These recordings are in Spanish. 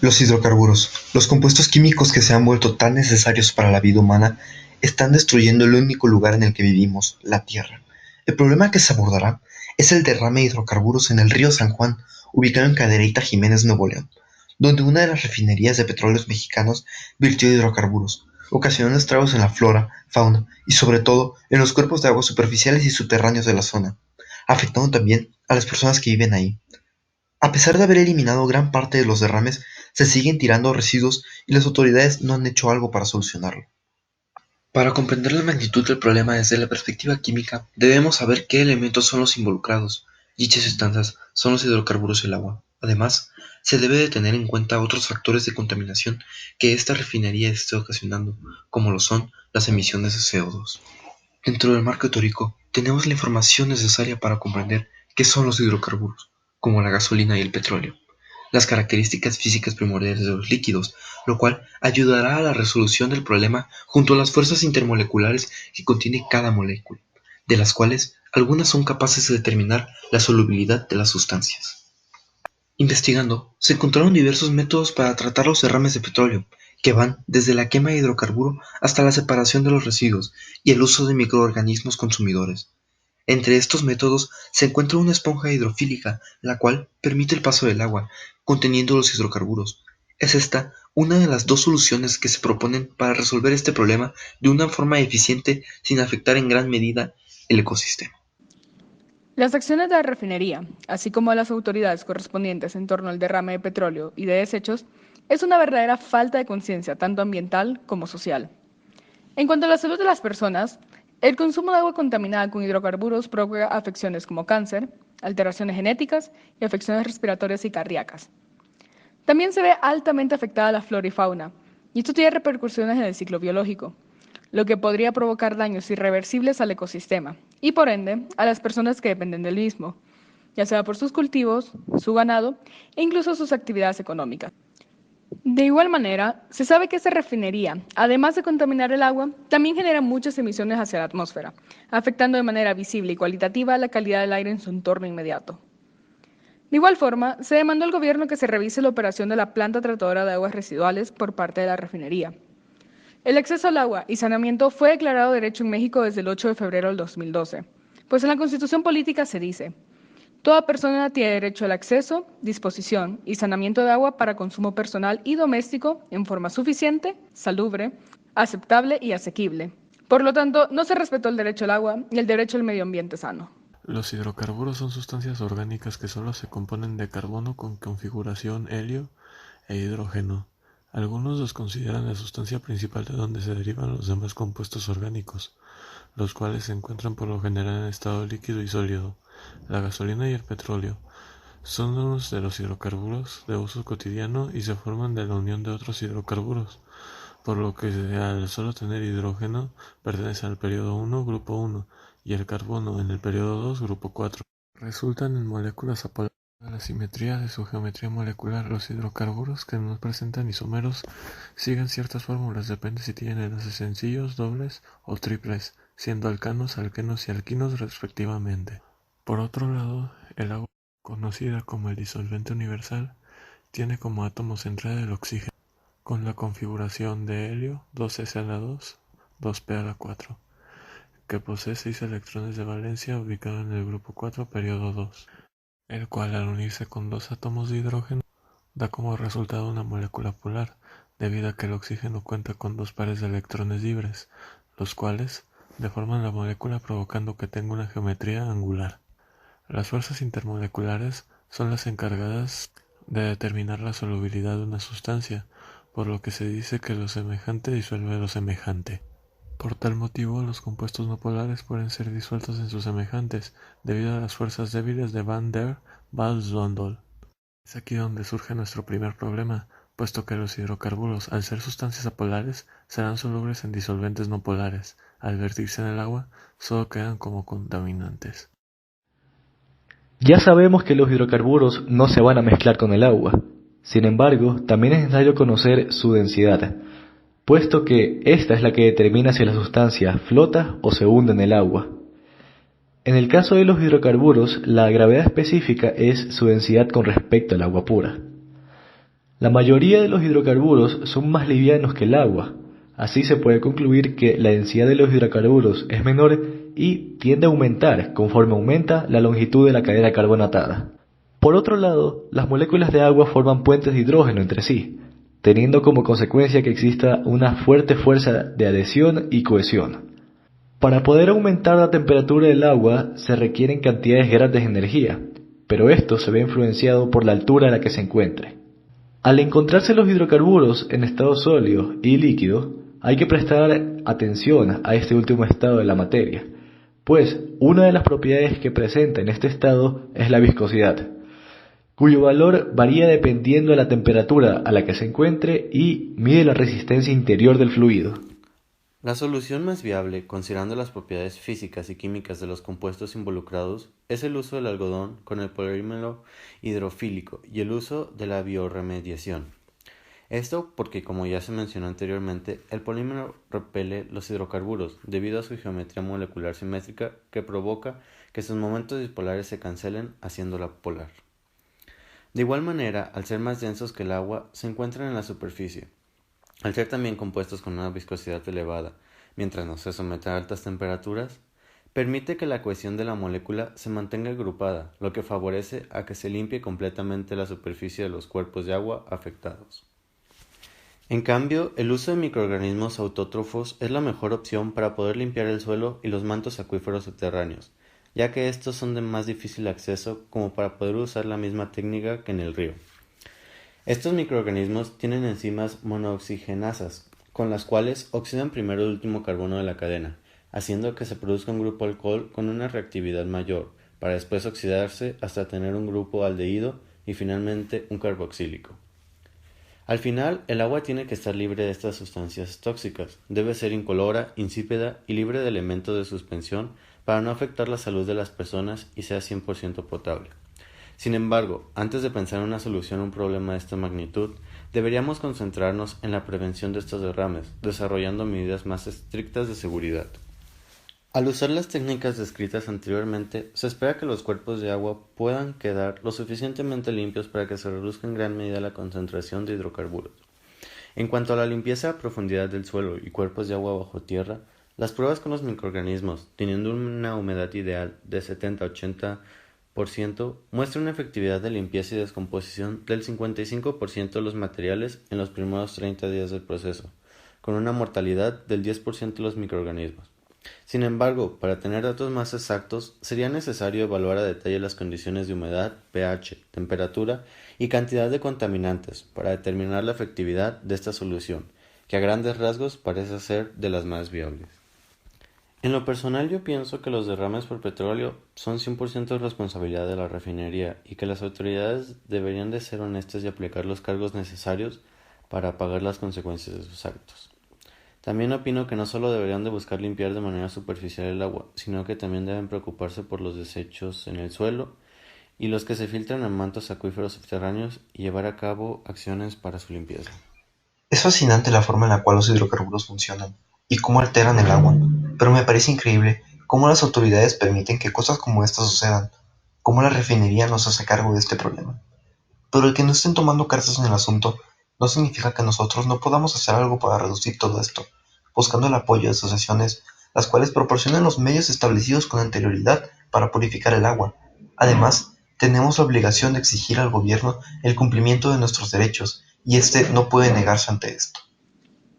Los hidrocarburos, los compuestos químicos que se han vuelto tan necesarios para la vida humana, están destruyendo el único lugar en el que vivimos, la Tierra. El problema que se abordará es el derrame de hidrocarburos en el río San Juan, ubicado en Cadereyta Jiménez, Nuevo León, donde una de las refinerías de petróleos mexicanos virtió hidrocarburos, ocasionando estragos en la flora, fauna y sobre todo en los cuerpos de agua superficiales y subterráneos de la zona, afectando también a las personas que viven ahí. A pesar de haber eliminado gran parte de los derrames, se siguen tirando residuos y las autoridades no han hecho algo para solucionarlo. Para comprender la magnitud del problema desde la perspectiva química, debemos saber qué elementos son los involucrados. Dichas sustancias son los hidrocarburos y el agua. Además, se debe de tener en cuenta otros factores de contaminación que esta refinería esté ocasionando, como lo son las emisiones de CO2. Dentro del marco teórico, tenemos la información necesaria para comprender qué son los hidrocarburos, como la gasolina y el petróleo, las características físicas primordiales de los líquidos, lo cual ayudará a la resolución del problema junto a las fuerzas intermoleculares que contiene cada molécula, de las cuales algunas son capaces de determinar la solubilidad de las sustancias. Investigando, se encontraron diversos métodos para tratar los derrames de petróleo, que van desde la quema de hidrocarburo hasta la separación de los residuos y el uso de microorganismos consumidores. Entre estos métodos se encuentra una esponja hidrofílica, la cual permite el paso del agua, conteniendo los hidrocarburos. Es esta una de las dos soluciones que se proponen para resolver este problema de una forma eficiente sin afectar en gran medida el ecosistema. Las acciones de la refinería, así como de las autoridades correspondientes en torno al derrame de petróleo y de desechos, es una verdadera falta de conciencia tanto ambiental como social. En cuanto a la salud de las personas, el consumo de agua contaminada con hidrocarburos provoca afecciones como cáncer, alteraciones genéticas y afecciones respiratorias y cardíacas. También se ve altamente afectada la flora y fauna, y esto tiene repercusiones en el ciclo biológico, lo que podría provocar daños irreversibles al ecosistema y por ende a las personas que dependen del mismo, ya sea por sus cultivos, su ganado e incluso sus actividades económicas. De igual manera, se sabe que esta refinería, además de contaminar el agua, también genera muchas emisiones hacia la atmósfera, afectando de manera visible y cualitativa la calidad del aire en su entorno inmediato. De igual forma, se demandó al gobierno que se revise la operación de la planta tratadora de aguas residuales por parte de la refinería. El acceso al agua y saneamiento fue declarado derecho en México desde el 8 de febrero del 2012, pues en la Constitución Política se dice: toda persona tiene derecho al acceso, disposición y saneamiento de agua para consumo personal y doméstico en forma suficiente, salubre, aceptable y asequible. Por lo tanto, no se respetó el derecho al agua y el derecho al medio ambiente sano. Los hidrocarburos son sustancias orgánicas que solo se componen de carbono con configuración helio e hidrógeno. Algunos los consideran la sustancia principal de donde se derivan los demás compuestos orgánicos, los cuales se encuentran por lo general en estado líquido y sólido. La gasolina y el petróleo son unos de los hidrocarburos de uso cotidiano y se forman de la unión de otros hidrocarburos, por lo que al solo tener hidrógeno pertenece al periodo 1, grupo 1, y el carbono en el periodo 2, grupo 4. Resultan en moléculas apolares. A la simetría de su geometría molecular, los hidrocarburos que no presentan isómeros siguen ciertas fórmulas, depende si tienen enlaces sencillos, dobles o triples, siendo alcanos, alquenos y alquinos respectivamente. Por otro lado, el agua, conocida como el disolvente universal, tiene como átomo central el oxígeno, con la configuración de helio 2s2, 2p4, que posee 6 electrones de valencia ubicado en el grupo 4, periodo 2, el cual al unirse con dos átomos de hidrógeno da como resultado una molécula polar, debido a que el oxígeno cuenta con dos pares de electrones libres, los cuales deforman la molécula provocando que tenga una geometría angular. Las fuerzas intermoleculares son las encargadas de determinar la solubilidad de una sustancia, por lo que se dice que lo semejante disuelve lo semejante. Por tal motivo, los compuestos no polares pueden ser disueltos en sus semejantes, debido a las fuerzas débiles de Van der Waals-Zondel. Es aquí donde surge nuestro primer problema, puesto que los hidrocarburos, al ser sustancias apolares, serán solubles en disolventes no polares. Al vertirse en el agua, solo quedan como contaminantes. Ya sabemos que los hidrocarburos no se van a mezclar con el agua. Sin embargo, también es necesario conocer su densidad, puesto que esta es la que determina si la sustancia flota o se hunde en el agua. En el caso de los hidrocarburos, la gravedad específica es su densidad con respecto al agua pura. La mayoría de los hidrocarburos son más livianos que el agua. Así se puede concluir que la densidad de los hidrocarburos es menor y tiende a aumentar conforme aumenta la longitud de la cadena carbonatada. Por otro lado, las moléculas de agua forman puentes de hidrógeno entre sí, teniendo como consecuencia que exista una fuerte fuerza de adhesión y cohesión. Para poder aumentar la temperatura del agua se requieren cantidades grandes de energía, pero esto se ve influenciado por la altura a la que se encuentre. Al encontrarse los hidrocarburos en estado sólido y líquido, hay que prestar atención a este último estado de la materia, pues una de las propiedades que presenta en este estado es la viscosidad, cuyo valor varía dependiendo de la temperatura a la que se encuentre y mide la resistencia interior del fluido. La solución más viable, considerando las propiedades físicas y químicas de los compuestos involucrados, es el uso del algodón con el polímero hidrofílico y el uso de la bioremediación. Esto porque, como ya se mencionó anteriormente, el polímero repele los hidrocarburos debido a su geometría molecular simétrica que provoca que sus momentos dipolares se cancelen haciéndola polar. De igual manera, al ser más densos que el agua, se encuentran en la superficie. Al ser también compuestos con una viscosidad elevada, mientras no se someten a altas temperaturas, permite que la cohesión de la molécula se mantenga agrupada, lo que favorece a que se limpie completamente la superficie de los cuerpos de agua afectados. En cambio, el uso de microorganismos autótrofos es la mejor opción para poder limpiar el suelo y los mantos acuíferos subterráneos, ya que estos son de más difícil acceso como para poder usar la misma técnica que en el río. Estos microorganismos tienen enzimas monooxigenasas, con las cuales oxidan primero el último carbono de la cadena, haciendo que se produzca un grupo alcohol con una reactividad mayor, para después oxidarse hasta tener un grupo aldehído y finalmente un carboxílico. Al final, el agua tiene que estar libre de estas sustancias tóxicas, debe ser incolora, insípida y libre de elementos de suspensión para no afectar la salud de las personas y sea 100% potable. Sin embargo, antes de pensar en una solución a un problema de esta magnitud, deberíamos concentrarnos en la prevención de estos derrames, desarrollando medidas más estrictas de seguridad. Al usar las técnicas descritas anteriormente, se espera que los cuerpos de agua puedan quedar lo suficientemente limpios para que se reduzca en gran medida la concentración de hidrocarburos. En cuanto a la limpieza a profundidad del suelo y cuerpos de agua bajo tierra, las pruebas con los microorganismos, teniendo una humedad ideal de 70-80%, muestra una efectividad de limpieza y descomposición del 55% de los materiales en los primeros 30 días del proceso, con una mortalidad del 10% de los microorganismos. Sin embargo, para tener datos más exactos, sería necesario evaluar a detalle las condiciones de humedad, pH, temperatura y cantidad de contaminantes para determinar la efectividad de esta solución, que a grandes rasgos parece ser de las más viables. En lo personal, yo pienso que los derrames por petróleo son 100% responsabilidad de la refinería y que las autoridades deberían de ser honestas y aplicar los cargos necesarios para pagar las consecuencias de sus actos. También opino que no solo deberían de buscar limpiar de manera superficial el agua, sino que también deben preocuparse por los desechos en el suelo y los que se filtran en mantos acuíferos subterráneos y llevar a cabo acciones para su limpieza. Es fascinante la forma en la cual los hidrocarburos funcionan y cómo alteran el agua, pero me parece increíble cómo las autoridades permiten que cosas como estas sucedan, cómo la refinería no se hace cargo de este problema. Pero el que no estén tomando cartas en el asunto no significa que nosotros no podamos hacer algo para reducir todo esto, buscando el apoyo de asociaciones, las cuales proporcionan los medios establecidos con anterioridad para purificar el agua. Además, tenemos la obligación de exigir al gobierno el cumplimiento de nuestros derechos, y este no puede negarse ante esto.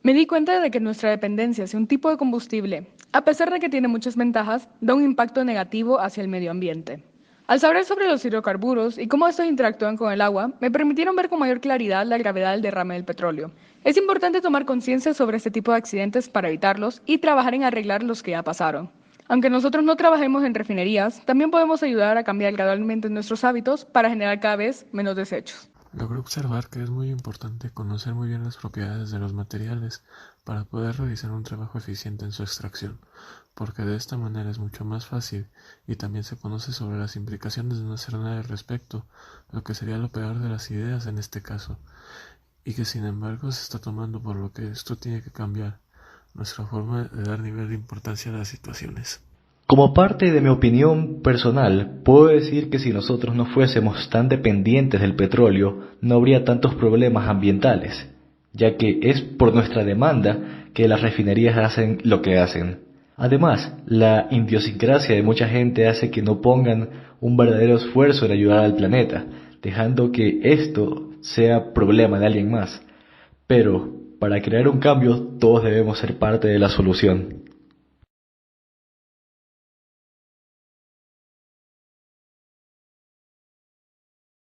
Me di cuenta de que nuestra dependencia hacia un tipo de combustible, a pesar de que tiene muchas ventajas, da un impacto negativo hacia el medio ambiente. Al saber sobre los hidrocarburos y cómo estos interactúan con el agua, me permitieron ver con mayor claridad la gravedad del derrame del petróleo. Es importante tomar conciencia sobre este tipo de accidentes para evitarlos y trabajar en arreglar los que ya pasaron. Aunque nosotros no trabajemos en refinerías, también podemos ayudar a cambiar gradualmente nuestros hábitos para generar cada vez menos desechos. Logré observar que es muy importante conocer muy bien las propiedades de los materiales para poder realizar un trabajo eficiente en su extracción, porque de esta manera es mucho más fácil y también se conoce sobre las implicaciones de no hacer nada al respecto, lo que sería lo peor de las ideas en este caso, y que sin embargo se está tomando por lo que esto tiene que cambiar nuestra forma de dar nivel de importancia a las situaciones. Como parte de mi opinión personal, puedo decir que si nosotros no fuésemos tan dependientes del petróleo, no habría tantos problemas ambientales, ya que es por nuestra demanda que las refinerías hacen lo que hacen. Además, la idiosincrasia de mucha gente hace que no pongan un verdadero esfuerzo en ayudar al planeta, dejando que esto sea problema de alguien más. Pero, para crear un cambio, todos debemos ser parte de la solución.